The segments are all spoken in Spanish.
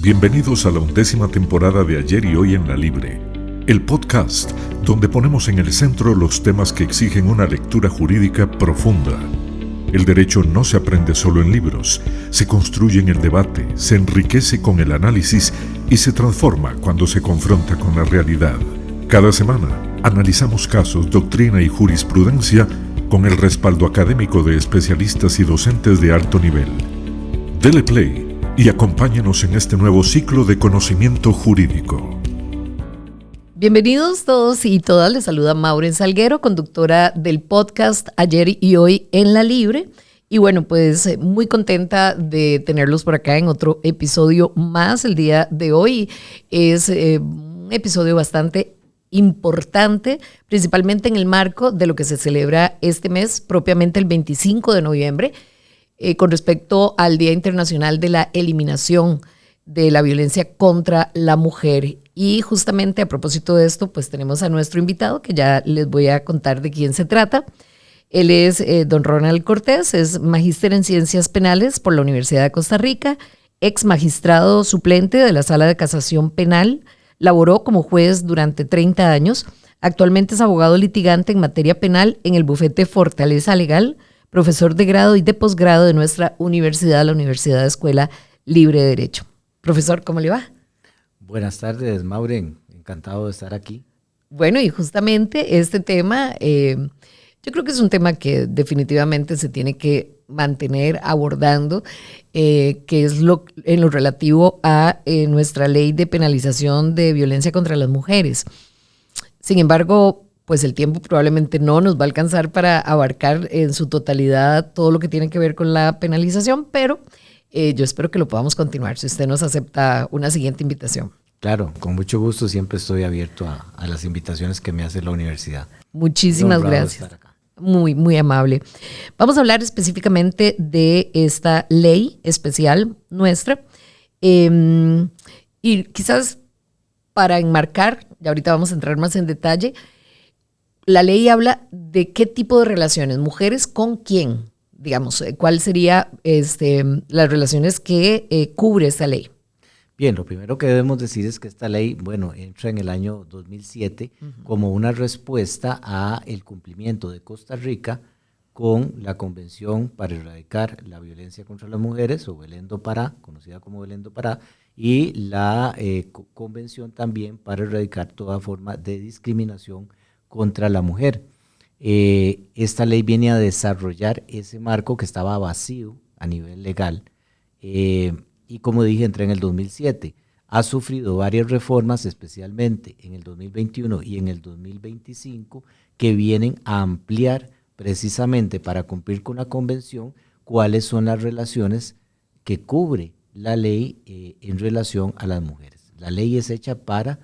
Bienvenidos a la 11ª temporada de Ayer y Hoy en la Libre, el podcast donde ponemos en el centro los temas que exigen una lectura jurídica profunda. El derecho no se aprende solo en libros, se construye en el debate, se enriquece con el análisis y se transforma cuando se confronta con la realidad. Cada semana analizamos casos, doctrina y jurisprudencia con el respaldo académico de especialistas y docentes de alto nivel. Dele play y acompáñenos en este nuevo ciclo de conocimiento jurídico. Bienvenidos todos y todas, les saluda Maureen Salguero, conductora del podcast Ayer y Hoy en la Libre. Y bueno, pues muy contenta de tenerlos por acá en otro episodio más. El día de hoy es un episodio bastante importante, principalmente en el marco de lo que se celebra este mes, propiamente el 25 de noviembre, con respecto al Día Internacional de la Eliminación de la Violencia contra la Mujer. Y justamente a propósito de esto, pues tenemos a nuestro invitado, que ya les voy a contar de quién se trata. Él es don Ronald Cortés, es magíster en Ciencias Penales por la Universidad de Costa Rica, ex magistrado suplente de la Sala de Casación Penal, laboró como juez durante 30 años, actualmente es abogado litigante en materia penal en el bufete Fortaleza Legal, profesor de grado y de posgrado de nuestra universidad, la Universidad de Escuela Libre de Derecho. Profesor, ¿cómo le va? Buenas tardes, Maureen. Encantado de estar aquí. Bueno, y justamente este tema, yo creo que es un tema que definitivamente se tiene que mantener abordando, que es en lo relativo a nuestra ley de penalización de violencia contra las mujeres. Sin embargo, pues el tiempo probablemente no nos va a alcanzar para abarcar en su totalidad todo lo que tiene que ver con la penalización, pero yo espero que lo podamos continuar si usted nos acepta una siguiente invitación. Claro, con mucho gusto, siempre estoy abierto a las invitaciones que me hace la universidad. Muchísimas gracias. Muy, muy amable. Vamos a hablar específicamente de esta ley especial nuestra y quizás para enmarcar, y ahorita vamos a entrar más en detalle, la ley habla de qué tipo de relaciones, mujeres con quién, digamos, cuáles serían las relaciones que cubre esta ley. Bien, lo primero que debemos decir es que esta ley, entra en el año 2007 como una respuesta a el cumplimiento de Costa Rica con la Convención para Erradicar la Violencia contra las Mujeres, o Belén do Pará, conocida como Belén do Pará, y la Convención también para erradicar toda forma de discriminación contra la mujer. Esta ley viene a desarrollar ese marco que estaba vacío a nivel legal, y como dije, entró en el 2007. Ha sufrido varias reformas, especialmente en el 2021 y en el 2025, que vienen a ampliar precisamente para cumplir con la convención cuáles son las relaciones que cubre la ley en relación a las mujeres. La ley es hecha para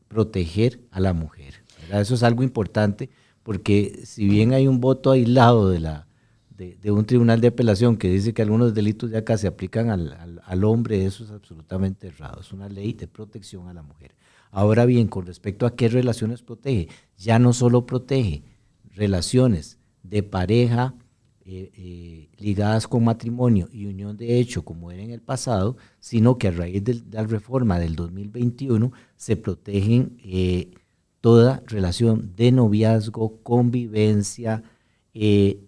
proteger a la mujer, ¿verdad? Eso es algo importante porque si bien hay un voto aislado de un tribunal de apelación que dice que algunos delitos de acá se aplican al hombre, eso es absolutamente errado. Es una ley de protección a la mujer. Ahora bien, con respecto a qué relaciones protege, ya no solo protege relaciones de pareja ligadas con matrimonio y unión de hecho como era en el pasado, sino que a raíz de la reforma del 2021 se protegen toda relación de noviazgo, convivencia,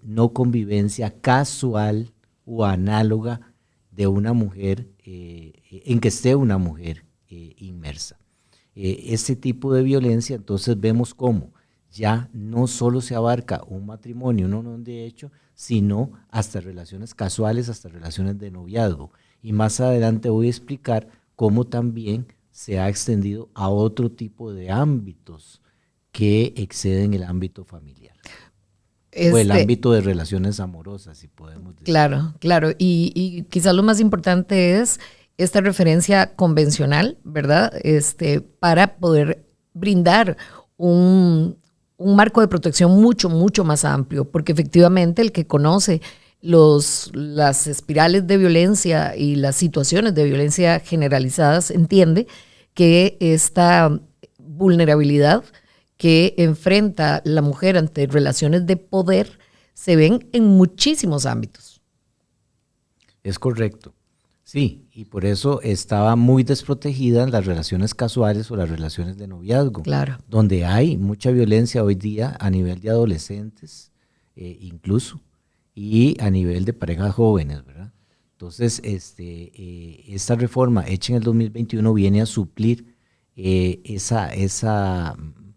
no convivencia casual o análoga de una mujer en que esté una mujer inmersa. Ese tipo de violencia, entonces vemos cómo ya no solo se abarca un matrimonio, no de hecho, sino hasta relaciones casuales, hasta relaciones de noviazgo. Y más adelante voy a explicar cómo también se ha extendido a otro tipo de ámbitos que exceden el ámbito familiar. O el ámbito de relaciones amorosas, si podemos decir. Claro. Y quizás lo más importante es esta referencia convencional, ¿verdad? Para poder brindar un marco de protección mucho más amplio, porque efectivamente el que conoce las espirales de violencia y las situaciones de violencia generalizadas entiende que esta vulnerabilidad que enfrenta la mujer ante relaciones de poder se ven en muchísimos ámbitos. Es correcto. Sí, y por eso estaba muy desprotegida en las relaciones casuales o las relaciones de noviazgo, Claro. donde hay mucha violencia hoy día a nivel de adolescentes, incluso, y a nivel de parejas jóvenes, ¿verdad? Entonces, esta reforma hecha en el 2021 viene a suplir esa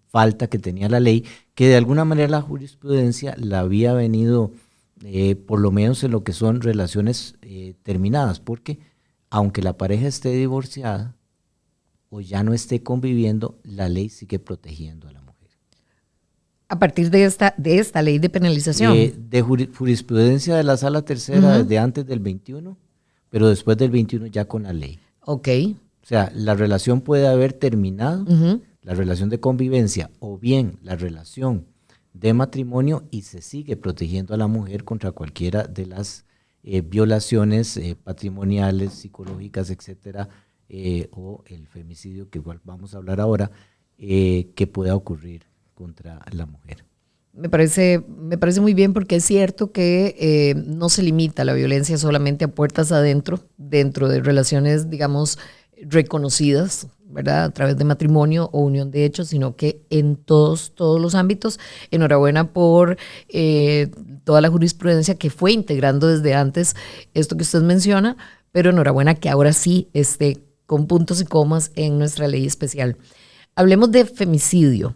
falta que tenía la ley, que de alguna manera la jurisprudencia la había venido, por lo menos en lo que son relaciones terminadas, porque aunque la pareja esté divorciada o ya no esté conviviendo, la ley sigue protegiendo a la mujer. A partir de esta ley de penalización. De jurisprudencia de la Sala Tercera desde antes del 21, pero después del 21 ya con la ley. Ok. O sea, la relación puede haber terminado, la relación de convivencia o bien la relación de matrimonio, y se sigue protegiendo a la mujer contra cualquiera de las violaciones patrimoniales, psicológicas, etcétera, o el femicidio, que igual vamos a hablar ahora, que pueda ocurrir contra la mujer. Me parece muy bien, porque es cierto que no se limita la violencia solamente a puertas adentro, dentro de relaciones, digamos, reconocidas, ¿verdad? A través de matrimonio o unión de hecho, sino que en todos los ámbitos. Enhorabuena por toda la jurisprudencia que fue integrando desde antes esto que usted menciona, pero enhorabuena que ahora sí esté con puntos y comas en nuestra ley especial. Hablemos de femicidio.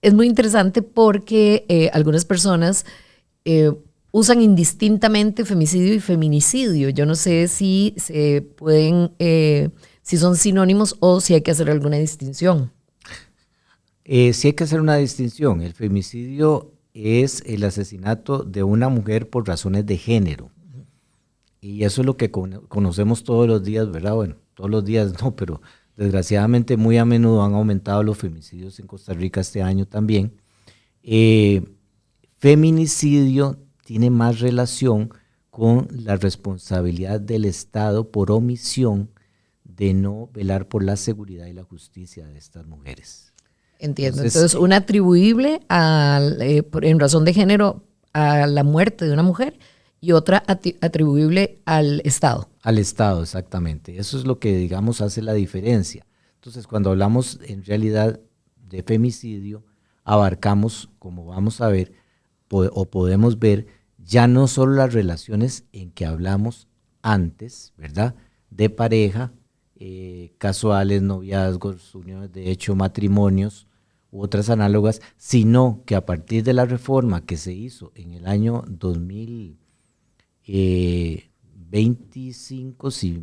Es muy interesante porque algunas personas usan indistintamente femicidio y feminicidio. Yo no sé si se pueden, si son sinónimos o si hay que hacer alguna distinción. Sí hay que hacer una distinción. El femicidio es el asesinato de una mujer por razones de género. Y eso es lo que conocemos todos los días, ¿verdad? Bueno, todos los días no, pero desgraciadamente muy a menudo han aumentado los femicidios en Costa Rica este año también. Feminicidio tiene más relación con la responsabilidad del Estado por omisión de no velar por la seguridad y la justicia de estas mujeres. Entiendo. Entonces una atribuible en razón de género a la muerte de una mujer y otra atribuible al Estado. Al Estado, exactamente. Eso es lo que, digamos, hace la diferencia. Entonces, cuando hablamos en realidad de femicidio, abarcamos, como vamos a ver, o podemos ver, ya no solo las relaciones en que hablamos antes, ¿verdad? De pareja, casuales, noviazgos, uniones de hecho, matrimonios u otras análogas, sino que a partir de la reforma que se hizo en el año 2025, si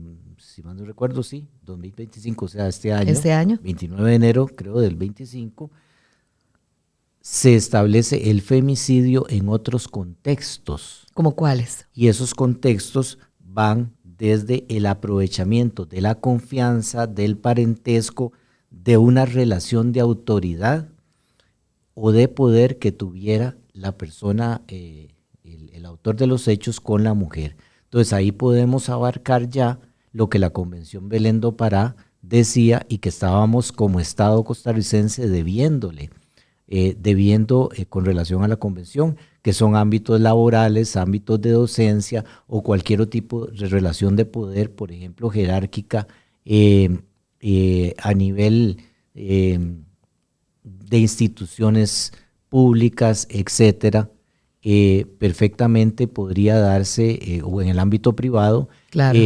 mal no recuerdo, sí, 2025, o sea, este año, 29 de enero, creo, del 25, se establece el femicidio en otros contextos. ¿Cómo cuáles? Y esos contextos van desde el aprovechamiento de la confianza, del parentesco, de una relación de autoridad o de poder que tuviera la persona, el autor de los hechos, con la mujer. Entonces ahí podemos abarcar ya lo que la Convención Belén do Pará decía y que estábamos como Estado costarricense debiendo con relación a la Convención, que son ámbitos laborales, ámbitos de docencia o cualquier tipo de relación de poder, por ejemplo, jerárquica, a nivel de instituciones públicas, etcétera. Perfectamente podría darse, o en el ámbito privado, claro,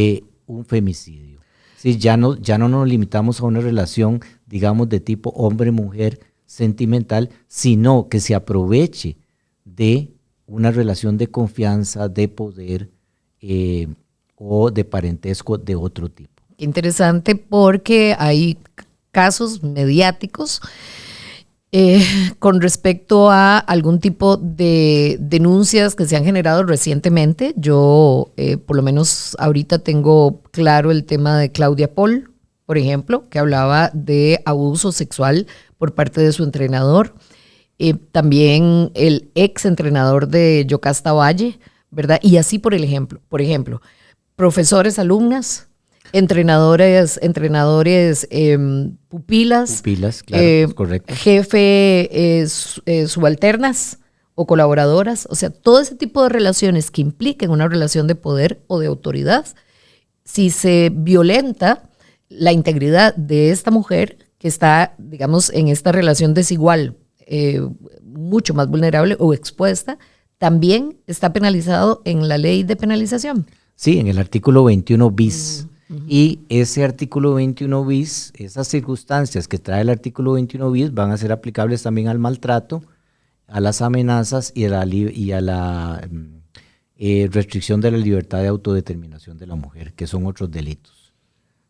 un femicidio. Sí, ya no nos limitamos a una relación, digamos, de tipo hombre-mujer sentimental, sino que se aproveche de una relación de confianza, de poder o de parentesco de otro tipo. Interesante, porque hay casos mediáticos con respecto a algún tipo de denuncias que se han generado recientemente. Yo, por lo menos ahorita tengo claro el tema de Claudia Paul, por ejemplo, que hablaba de abuso sexual por parte de su entrenador. También el ex entrenador de Yocasta Valle, ¿verdad? Y así por ejemplo, profesores, alumnas, entrenadores, pupilas, claro, correcto. Jefe, subalternas o colaboradoras. O sea, todo ese tipo de relaciones que impliquen una relación de poder o de autoridad si se violenta la integridad de esta mujer que está, digamos, en esta relación desigual, mucho más vulnerable o expuesta, también está penalizado en la ley de penalización. Sí, en el artículo 21 bis. Y ese artículo 21 bis, esas circunstancias que trae el artículo 21 bis van a ser aplicables también al maltrato, a las amenazas y a la restricción de la libertad de autodeterminación de la mujer, que son otros delitos.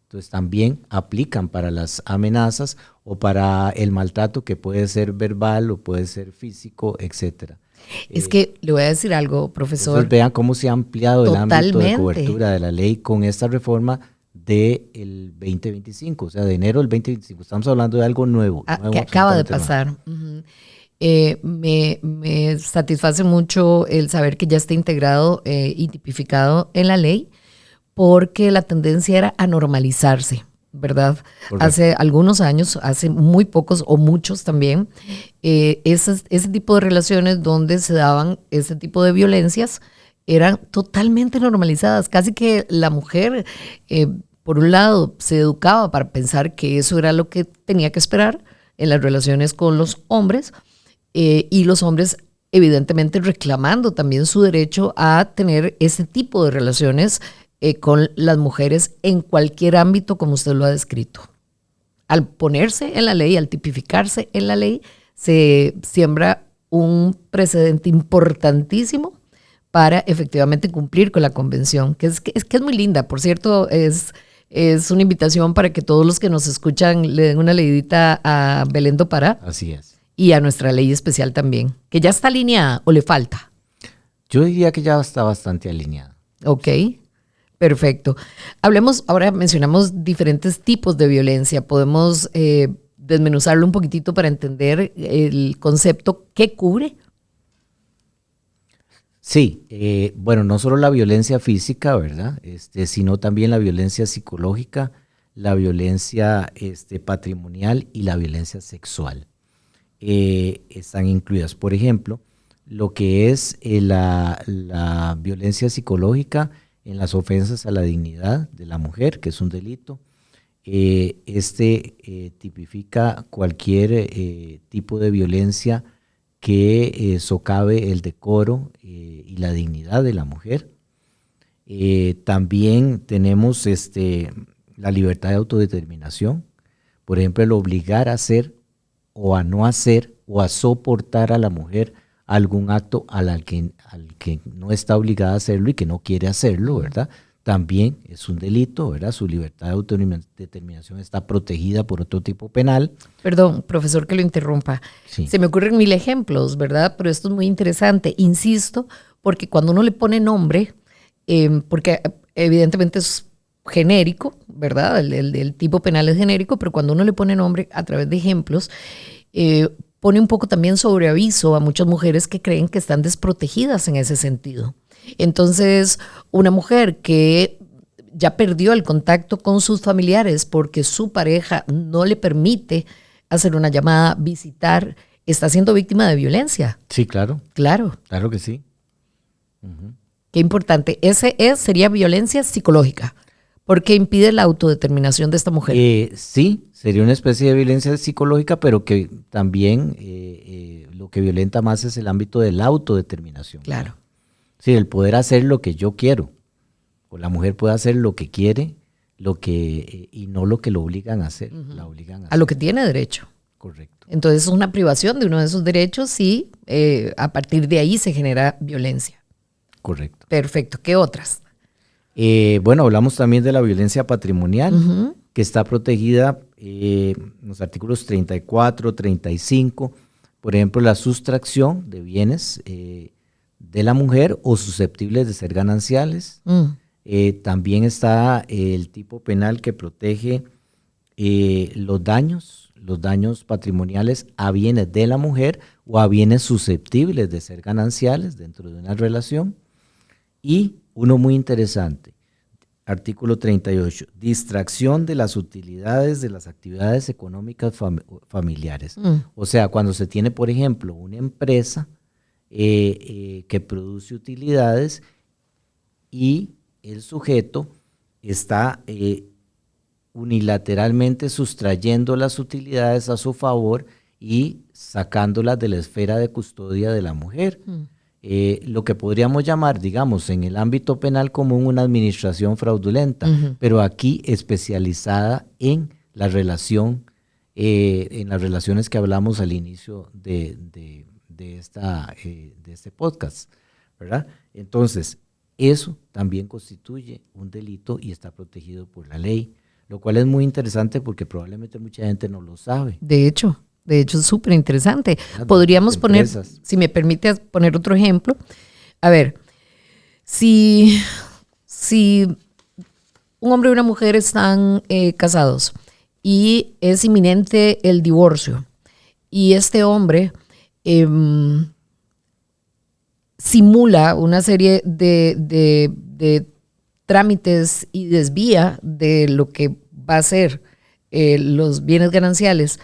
Entonces también aplican para las amenazas o para el maltrato, que puede ser verbal o puede ser físico, etcétera. Es que le voy a decir algo, profesor. Entonces vean cómo se ha ampliado el ámbito de cobertura de la ley con esta reforma del 2025, o sea, de enero del 2025. Estamos hablando de algo nuevo. Que acaba de pasar. Me satisface mucho el saber que ya está integrado y tipificado en la ley, porque la tendencia era a normalizarse, ¿verdad? Correcto. Hace algunos años, hace muy pocos o muchos también, ese tipo de relaciones donde se daban ese tipo de violencias eran totalmente normalizadas. Casi que la mujer, por un lado, se educaba para pensar que eso era lo que tenía que esperar en las relaciones con los hombres, y los hombres evidentemente reclamando también su derecho a tener ese tipo de relaciones con las mujeres en cualquier ámbito, como usted lo ha descrito. Al ponerse en la ley, al tipificarse en la ley, se siembra un precedente importantísimo para efectivamente cumplir con la convención, que es muy linda. Por cierto, es una invitación para que todos los que nos escuchan le den una leidita a Belén do Pará. Así es. Y a nuestra ley especial también, que ya está alineada o le falta. Yo diría que ya está bastante alineada. Ok. Perfecto. Hablemos, ahora mencionamos diferentes tipos de violencia. Podemos desmenuzarlo un poquitito para entender el concepto que cubre. Sí, bueno, no solo la violencia física, ¿verdad? Sino también la violencia psicológica, la violencia patrimonial y la violencia sexual. Están incluidas, por ejemplo, lo que es la violencia psicológica en las ofensas a la dignidad de la mujer, que es un delito. Tipifica cualquier tipo de violencia que socave el decoro y la dignidad de la mujer. También tenemos la libertad de autodeterminación, por ejemplo, el obligar a hacer o a no hacer o a soportar a la mujer algún acto al que no está obligada a hacerlo y que no quiere hacerlo, ¿verdad? También es un delito, ¿verdad? Su libertad de autodeterminación está protegida por otro tipo penal. Perdón, profesor, que lo interrumpa. Sí. Se me ocurren 1000 ejemplos, ¿verdad? Pero esto es muy interesante. Insisto, porque cuando uno le pone nombre, porque evidentemente es genérico, ¿verdad? El tipo penal es genérico, pero cuando uno le pone nombre a través de ejemplos, pone un poco también sobre aviso a muchas mujeres que creen que están desprotegidas en ese sentido. Entonces, una mujer que ya perdió el contacto con sus familiares porque su pareja no le permite hacer una llamada, visitar, está siendo víctima de violencia. Sí, claro. Claro. Claro que sí. Qué importante. Sería violencia psicológica, porque impide la autodeterminación de esta mujer. Sí, sería una especie de violencia psicológica, pero que también lo que violenta más es el ámbito de la autodeterminación. Claro. Sí, el poder hacer lo que yo quiero. O la mujer puede hacer lo que quiere, y no lo que lo obligan a hacer. Uh-huh. La obligan a lo que tiene derecho. Correcto. Entonces es una privación de uno de esos derechos y a partir de ahí se genera violencia. Correcto. Perfecto. ¿Qué otras? Bueno, hablamos también de la violencia patrimonial, uh-huh, que está protegida en los artículos 34, 35, por ejemplo, la sustracción de bienes de la mujer o susceptibles de ser gananciales. También está el tipo penal que protege los daños patrimoniales a bienes de la mujer o a bienes susceptibles de ser gananciales dentro de una relación. Y uno muy interesante, artículo 38, distracción de las utilidades de las actividades económicas familiares. O sea, cuando se tiene, por ejemplo, una empresa que produce utilidades y el sujeto está unilateralmente sustrayendo las utilidades a su favor y sacándolas de la esfera de custodia de la mujer. Lo que podríamos llamar, digamos, en el ámbito penal común, una administración fraudulenta, pero aquí especializada en la relación, en las relaciones que hablamos al inicio de este podcast, ¿verdad? Entonces, eso también constituye un delito y está protegido por la ley, lo cual es muy interesante porque probablemente mucha gente no lo sabe. De hecho es súper interesante. Podríamos poner, si me permite poner otro ejemplo. A ver, si un hombre y una mujer están casados y es inminente el divorcio y este hombre simula una serie de trámites y desvía de lo que va a ser los bienes gananciales,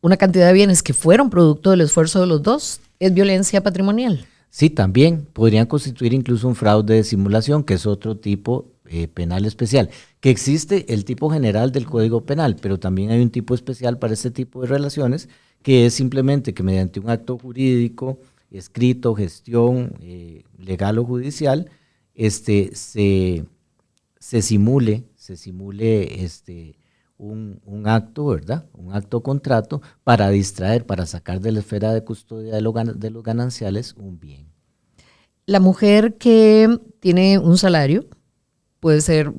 una cantidad de bienes que fueron producto del esfuerzo de los dos, es violencia patrimonial. Sí, también podrían constituir incluso un fraude de simulación, que es otro tipo penal especial, que existe el tipo general del Código Penal, pero también hay un tipo especial para este tipo de relaciones, que es simplemente que mediante un acto jurídico, escrito, gestión legal o judicial, se simule un acto, ¿verdad? Un acto contrato para distraer, para sacar de la esfera de custodia de los gananciales un bien. La mujer que tiene un salario puede ser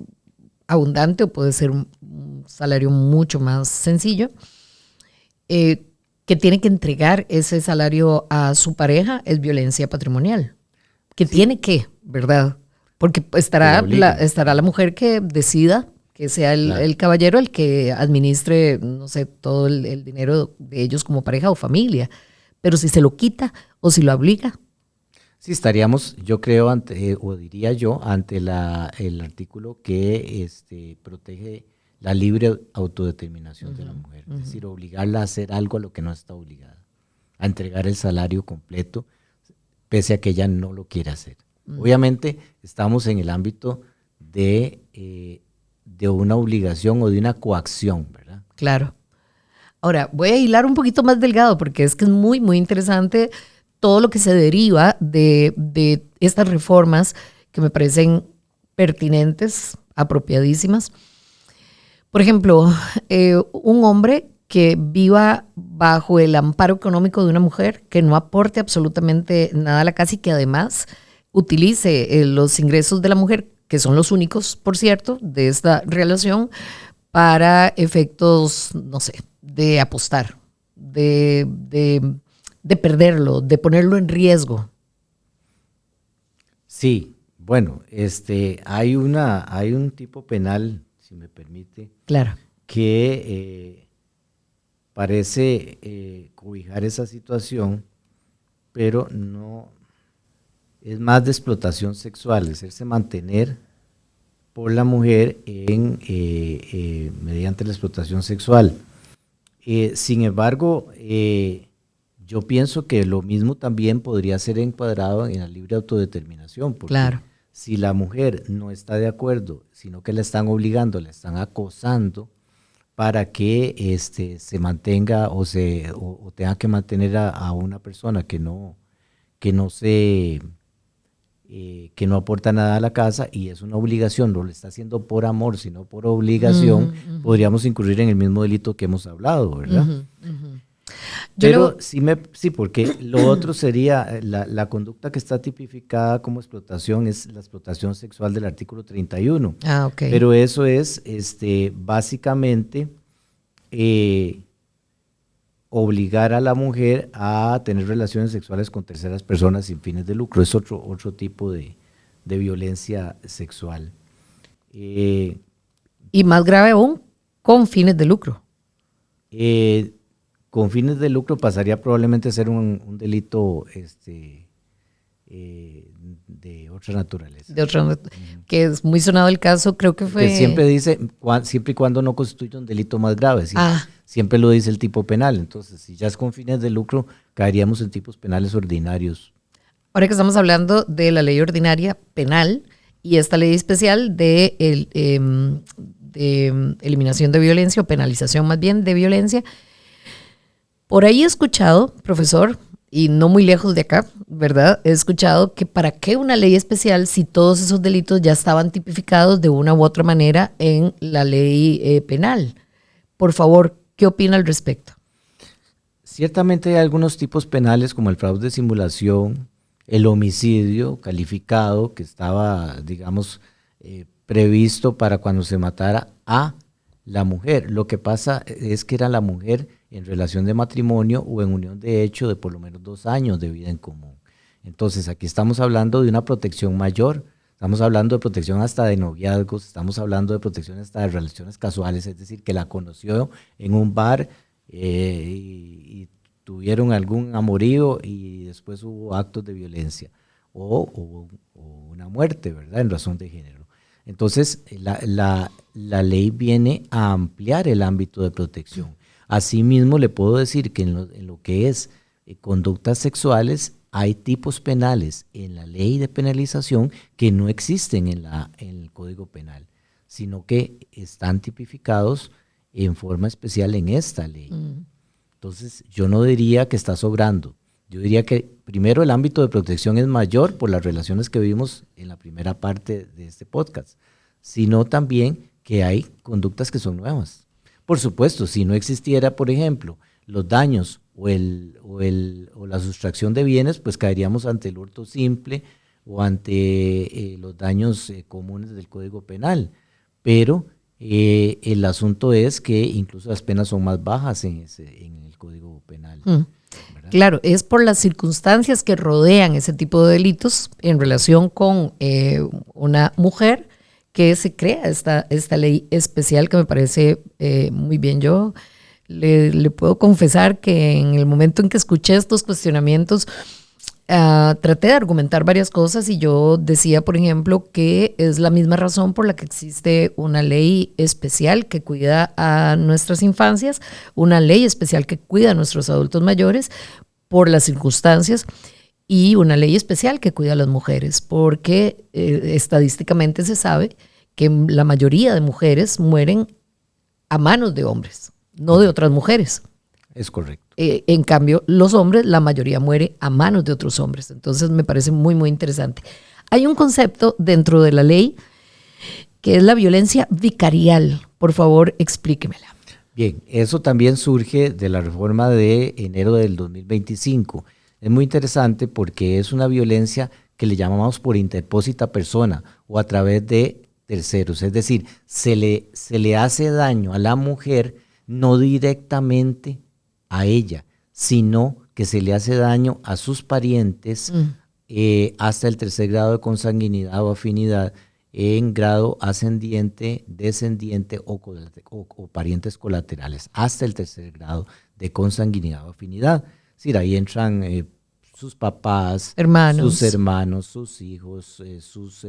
abundante o puede ser un salario mucho más sencillo, que tiene que entregar ese salario a su pareja, es violencia patrimonial. Que sí. Tiene que, ¿verdad? Porque estará la mujer que decida que sea el caballero el que administre, no sé, todo el dinero de ellos como pareja o familia. Pero si se lo quita o si lo obliga. Sí, estaríamos, yo creo, ante el artículo que protege la libre autodeterminación de la mujer. Es decir, obligarla a hacer algo a lo que no está obligada. A entregar el salario completo, pese a que ella no lo quiere hacer. Obviamente, estamos en el ámbito de una obligación o de una coacción, ¿verdad? Claro. Ahora, voy a hilar un poquito más delgado porque es que es muy, muy interesante todo lo que se deriva de estas reformas que me parecen pertinentes, apropiadísimas. Por ejemplo, un hombre que viva bajo el amparo económico de una mujer que no aporte absolutamente nada a la casa y que además utilice los ingresos de la mujer, que son los únicos, por cierto, de esta relación, para efectos, no sé, de apostar, de perderlo, de ponerlo en riesgo. Sí, bueno, hay un tipo penal, si me permite, claro, que parece cobijar esa situación, pero no. Es más de explotación sexual, hacerse mantener por la mujer mediante la explotación sexual. Sin embargo, yo pienso que lo mismo también podría ser encuadrado en la libre autodeterminación, porque claro. Si la mujer no está de acuerdo, sino que la están obligando, la están acosando para que se mantenga o tenga que mantener a una persona que no aporta nada a la casa y es una obligación, no lo está haciendo por amor, sino por obligación, podríamos incurrir en el mismo delito que hemos hablado, ¿verdad? Pero sí, porque lo otro sería, la conducta que está tipificada como explotación es la explotación sexual del artículo 31. Ah, ok. Pero eso es básicamente obligar a la mujer a tener relaciones sexuales con terceras personas sin fines de lucro. Es otro tipo de violencia sexual. Y más grave aún, con fines de lucro. Con fines de lucro pasaría probablemente a ser un delito de otra naturaleza. Que es muy sonado el caso, creo que fue... Que siempre dice, siempre y cuando no constituye un delito más grave. Siempre lo dice el tipo penal. Entonces, si ya es con fines de lucro, caeríamos en tipos penales ordinarios. Ahora que estamos hablando de la ley ordinaria penal, y esta ley especial de eliminación de violencia o penalización más bien de violencia. Por ahí he escuchado, profesor, y no muy lejos de acá, ¿verdad? He escuchado que para qué una ley especial si todos esos delitos ya estaban tipificados de una u otra manera en la ley penal. Por favor, ¿qué opina al respecto? Ciertamente hay algunos tipos penales como el fraude de simulación, el homicidio calificado que estaba, digamos, previsto para cuando se matara a la mujer. Lo que pasa es que era la mujer en relación de matrimonio o en unión de hecho de por lo menos 2 años de vida en común. Entonces aquí estamos hablando de una protección mayor, estamos hablando de protección hasta de noviazgos, estamos hablando de protección hasta de relaciones casuales, es decir, que la conoció en un bar y tuvieron algún amorío y después hubo actos de violencia o una muerte, ¿verdad?, en razón de género. Entonces la ley viene a ampliar el ámbito de protección. Asimismo, le puedo decir que en lo que es conductas sexuales, hay tipos penales en la ley de penalización que no existen en el Código Penal, sino que están tipificados en forma especial en esta ley. Entonces, yo no diría que está sobrando. Yo diría que primero el ámbito de protección es mayor por las relaciones que vimos en la primera parte de este podcast, sino también que hay conductas que son nuevas. Por supuesto, si no existiera, por ejemplo, los daños o la sustracción de bienes, pues caeríamos ante el hurto simple o ante los daños comunes del Código Penal. Pero el asunto es que incluso las penas son más bajas en el Código Penal. Claro, es por las circunstancias que rodean ese tipo de delitos en relación con una mujer que se crea esta ley especial que me parece muy bien. Yo le puedo confesar que en el momento en que escuché estos cuestionamientos, traté de argumentar varias cosas y yo decía, por ejemplo, que es la misma razón por la que existe una ley especial que cuida a nuestras infancias, una ley especial que cuida a nuestros adultos mayores por las circunstancias y una ley especial que cuida a las mujeres, porque estadísticamente se sabe que la mayoría de mujeres mueren a manos de hombres, no de otras mujeres. Es correcto. En cambio, los hombres, la mayoría muere a manos de otros hombres. Entonces me parece muy, muy interesante. Hay un concepto dentro de la ley que es la violencia vicarial. Por favor, explíquemela. Bien, eso también surge de la reforma de enero del 2025. Es muy interesante porque es una violencia que le llamamos por interpósita persona o a través de terceros. Es decir, se le hace daño a la mujer no directamente a ella, sino que se le hace daño a sus parientes hasta el 3er grado de consanguinidad o afinidad en grado ascendiente, descendiente o parientes colaterales, hasta el 3er grado de consanguinidad o afinidad. Es decir, ahí entran sus papás, sus hermanos, sus hijos, sus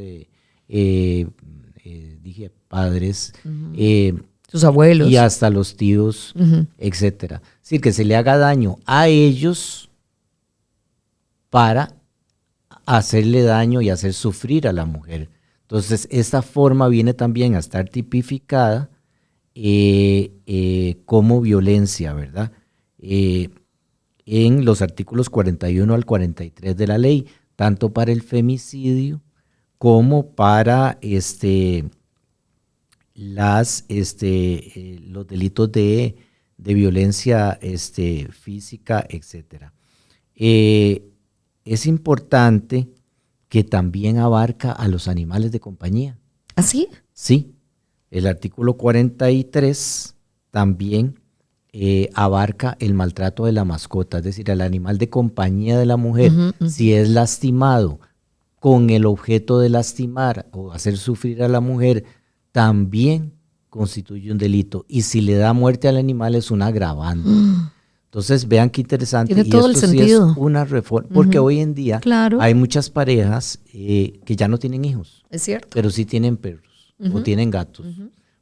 padres, sus abuelos. Y hasta los tíos, etcétera. Es decir, que se le haga daño a ellos para hacerle daño y hacer sufrir a la mujer. Entonces, esta forma viene también a estar tipificada como violencia, ¿verdad? En los artículos 41 al 43 de la ley, tanto para el femicidio como para los delitos de violencia física, etcétera. Es importante que también abarca a los animales de compañía. ¿Ah, sí? Sí. El artículo 43 también abarca el maltrato de la mascota, es decir, al animal de compañía de la mujer, si es lastimado con el objeto de lastimar o hacer sufrir a la mujer, también constituye un delito. Y si le da muerte al animal es un agravante. Entonces, vean qué interesante. Tiene todo el sentido. Sí es una reforma, porque hoy en día hay muchas parejas que ya no tienen hijos. Es cierto. Pero sí tienen perros o tienen gatos.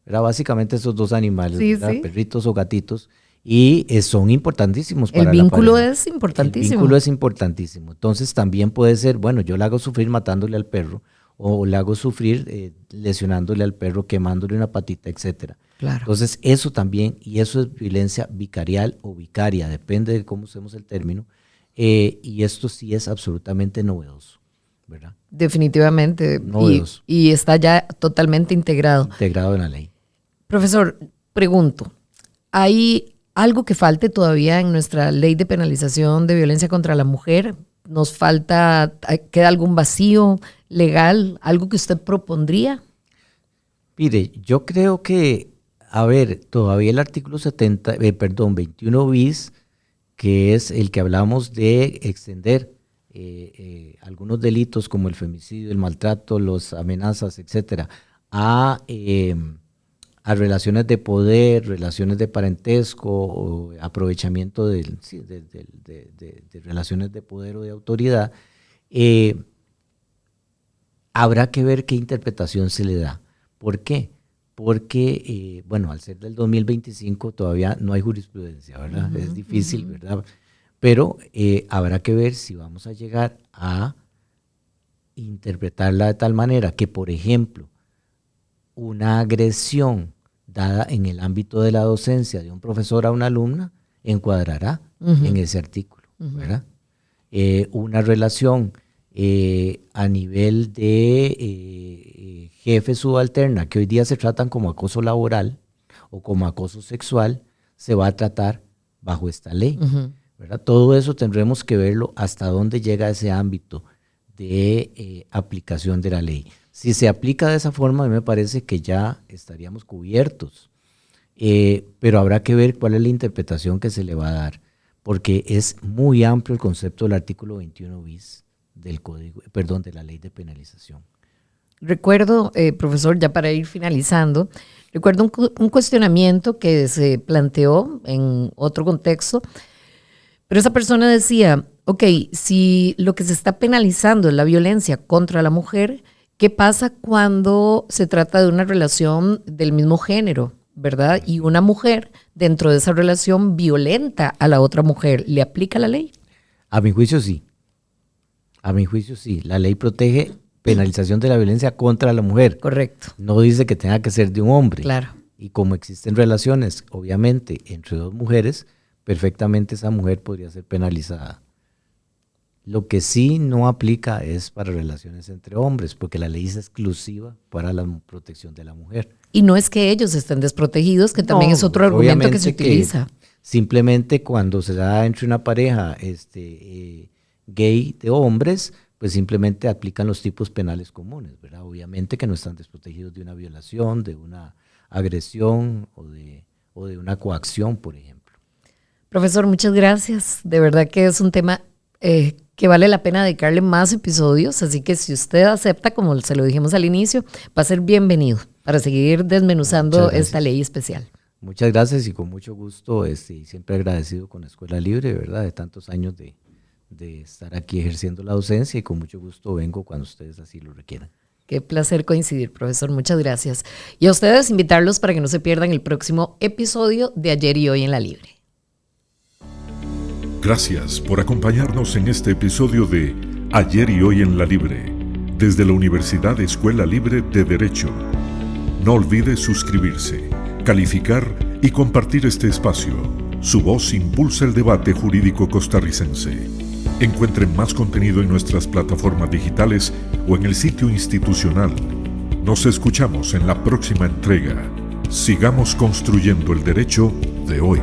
Era básicamente esos dos animales, perritos o gatitos. Y son importantísimos para la pareja. El vínculo es importantísimo. El vínculo es importantísimo. Entonces, también puede ser, bueno, yo le hago sufrir matándole al perro, o le hago sufrir lesionándole al perro, quemándole una patita, etc. Claro. Entonces eso también, y eso es violencia vicarial o vicaria, depende de cómo usemos el término, y esto sí es absolutamente novedoso, ¿verdad? Definitivamente. Novedoso. Y está ya totalmente integrado. Integrado en la ley. Profesor, pregunto, ¿hay algo que falte todavía en nuestra ley de penalización de violencia contra la mujer? ¿Nos falta, queda algún vacío legal, algo que usted propondría? Mire, yo creo que, todavía el artículo 21 bis, que es el que hablamos de extender algunos delitos como el femicidio, el maltrato, las amenazas, etcétera, a relaciones de poder, relaciones de parentesco, o aprovechamiento de relaciones de poder o de autoridad, habrá que ver qué interpretación se le da. ¿Por qué? Porque, al ser del 2025 todavía no hay jurisprudencia, ¿verdad? Es difícil, ¿verdad? Pero habrá que ver si vamos a llegar a interpretarla de tal manera que, por ejemplo, una agresión dada en el ámbito de la docencia de un profesor a una alumna encuadrará en ese artículo, ¿verdad? Una relación a nivel de jefe subalterna, que hoy día se tratan como acoso laboral o como acoso sexual, se va a tratar bajo esta ley, ¿verdad? Todo eso tendremos que verlo hasta dónde llega ese ámbito de aplicación de la ley. Si se aplica de esa forma, a mí me parece que ya estaríamos cubiertos, pero habrá que ver cuál es la interpretación que se le va a dar, porque es muy amplio el concepto del artículo 21 bis del de la ley de penalización. Recuerdo, profesor, ya para ir finalizando, recuerdo un cuestionamiento que se planteó en otro contexto, pero esa persona decía, ok, si lo que se está penalizando es la violencia contra la mujer, ¿qué pasa cuando se trata de una relación del mismo género, verdad? Y una mujer dentro de esa relación violenta a la otra mujer, ¿le aplica la ley? A mi juicio sí. A mi juicio sí. La ley protege penalización de la violencia contra la mujer. Correcto. No dice que tenga que ser de un hombre. Claro. Y como existen relaciones, obviamente, entre dos mujeres, perfectamente esa mujer podría ser penalizada. Lo que sí no aplica es para relaciones entre hombres, porque la ley es exclusiva para la protección de la mujer. Y no es que ellos estén desprotegidos, que también es otro argumento que se utiliza. Simplemente cuando se da entre una pareja gay de hombres, pues simplemente aplican los tipos penales comunes, ¿verdad? Obviamente que no están desprotegidos de una violación, de una agresión o de una coacción, por ejemplo. Profesor, muchas gracias. De verdad que es un tema que vale la pena dedicarle más episodios, así que si usted acepta, como se lo dijimos al inicio, va a ser bienvenido para seguir desmenuzando esta ley especial. Muchas gracias y con mucho gusto, siempre agradecido con la Escuela Libre, ¿verdad? De tantos años de estar aquí ejerciendo la docencia, y con mucho gusto vengo cuando ustedes así lo requieran. Qué placer coincidir, profesor. Muchas gracias. Y a ustedes invitarlos para que no se pierdan el próximo episodio de Ayer y Hoy en la Libre. Gracias por acompañarnos en este episodio de Ayer y Hoy en la Libre, desde la Universidad Escuela Libre de Derecho. No olvide suscribirse, calificar y compartir este espacio. Su voz impulsa el debate jurídico costarricense. Encuentren más contenido en nuestras plataformas digitales o en el sitio institucional. Nos escuchamos en la próxima entrega. Sigamos construyendo el derecho de hoy.